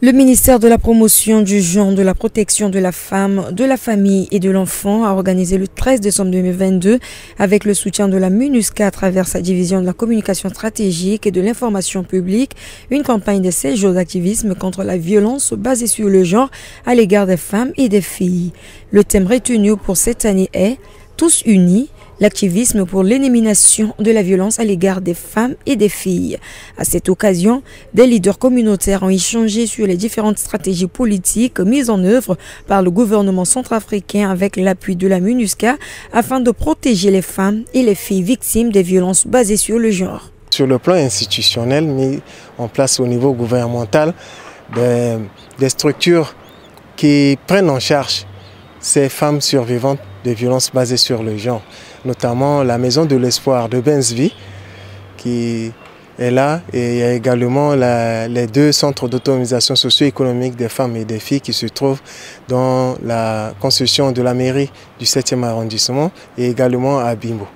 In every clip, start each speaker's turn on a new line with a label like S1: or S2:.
S1: Le ministère de la Promotion du genre, de la protection de la femme, de la famille et de l'enfant a organisé le 13 décembre 2022, avec le soutien de la MINUSCA à travers sa division de la communication stratégique et de l'information publique, une campagne de 16 jours d'activisme contre la violence basée sur le genre à l'égard des femmes et des filles. Le thème retenu pour cette année est « Tous unis ». L'activisme pour l'élimination de la violence à l'égard des femmes et des filles. À cette occasion, des leaders communautaires ont échangé sur les différentes stratégies politiques mises en œuvre par le gouvernement centrafricain avec l'appui de la MINUSCA afin de protéger les femmes et les filles victimes des violences basées sur le genre.
S2: Sur le plan institutionnel, mis en place au niveau gouvernemental, des structures qui prennent en charge ces femmes survivantes de violences basées sur le genre, notamment la Maison de l'Espoir de Bensvi qui est là, et il y a également les deux centres d'autonomisation socio-économique des femmes et des filles qui se trouvent dans la concession de la mairie du 7e arrondissement et également à Bimbo,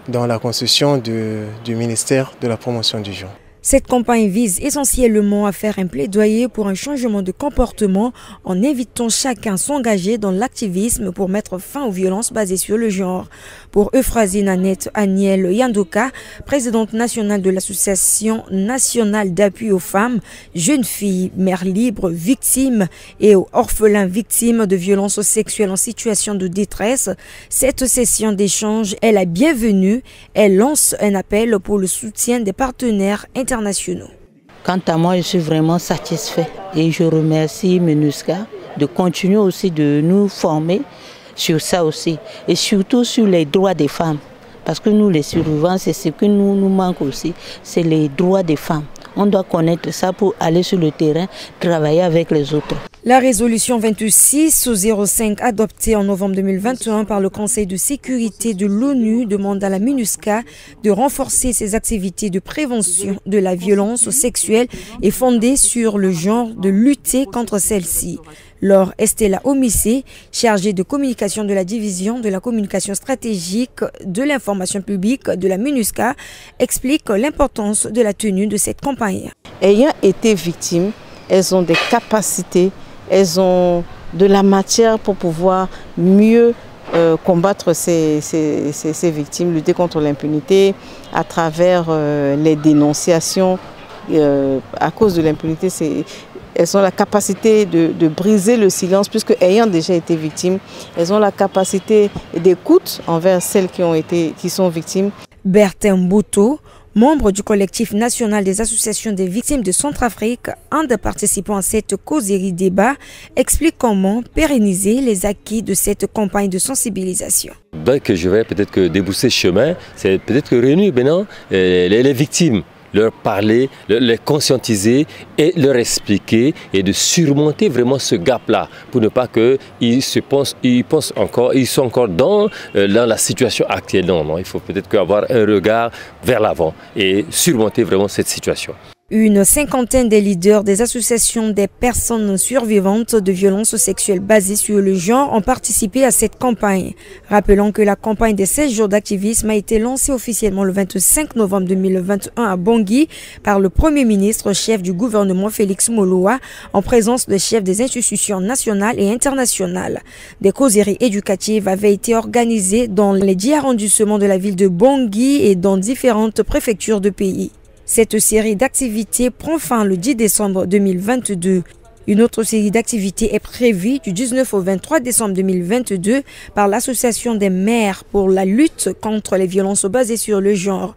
S2: dans la concession du ministère de la Promotion du genre.
S1: Cette campagne vise essentiellement à faire un plaidoyer pour un changement de comportement en invitant chacun à s'engager dans l'activisme pour mettre fin aux violences basées sur le genre. Pour Euphrasine Annette Aniel Yandoka, présidente nationale de l'Association nationale d'appui aux femmes, jeunes filles, mères libres, victimes et aux orphelins victimes de violences sexuelles en situation de détresse, cette session d'échange est la bienvenue. Elle lance un appel pour le soutien des partenaires internationaux.
S3: Quant à moi, je suis vraiment satisfait et je remercie MINUSCA de continuer aussi de nous former sur ça aussi et surtout sur les droits des femmes. Parce que nous, les survivants, c'est ce qui nous manque aussi, c'est les droits des femmes. On doit connaître ça pour aller sur le terrain, travailler avec les autres.
S1: La résolution 26/05 adoptée en novembre 2021 par le Conseil de sécurité de l'ONU demande à la MINUSCA de renforcer ses activités de prévention de la violence sexuelle et fondée sur le genre, de lutter contre celle-ci. Laure Estella Omissé, chargée de communication de la division de la communication stratégique de l'information publique de la MINUSCA, explique l'importance de la tenue de cette campagne.
S4: Ayant été victimes, elles ont des capacités, elles ont de la matière pour pouvoir mieux combattre ces victimes, lutter contre l'impunité à travers les dénonciations. À cause de l'impunité, elles ont la capacité de briser le silence, puisque ayant déjà été victimes, elles ont la capacité d'écoute envers celles qui sont victimes.
S1: Bertin Mbouto, membre du collectif national des associations des victimes de Centrafrique, un des participants à cette causerie débat, explique comment pérenniser les acquis de cette campagne de sensibilisation.
S5: Donc je vais peut-être que débousser ce chemin, c'est peut-être que réunir maintenant les victimes, leur parler, les conscientiser et leur expliquer et de surmonter vraiment ce gap-là pour ne pas qu'ils sont encore dans la situation actuelle. Non, il faut peut-être avoir un regard vers l'avant et surmonter vraiment cette situation.
S1: Une cinquantaine des leaders des associations des personnes survivantes de violences sexuelles basées sur le genre ont participé à cette campagne. Rappelons que la campagne des 16 jours d'activisme a été lancée officiellement le 25 novembre 2021 à Bangui par le Premier ministre chef du gouvernement Félix Moloa en présence des chefs des institutions nationales et internationales. Des causeries éducatives avaient été organisées dans les 10 arrondissements de la ville de Bangui et dans différentes préfectures de pays. Cette série d'activités prend fin le 10 décembre 2022. Une autre série d'activités est prévue du 19 au 23 décembre 2022 par l'Association des maires pour la lutte contre les violences basées sur le genre.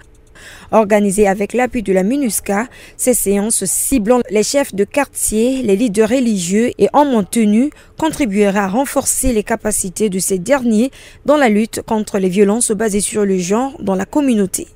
S1: Organisée avec l'appui de la MINUSCA, ces séances ciblant les chefs de quartier, les leaders religieux et hommes tenus contribuera à renforcer les capacités de ces derniers dans la lutte contre les violences basées sur le genre dans la communauté.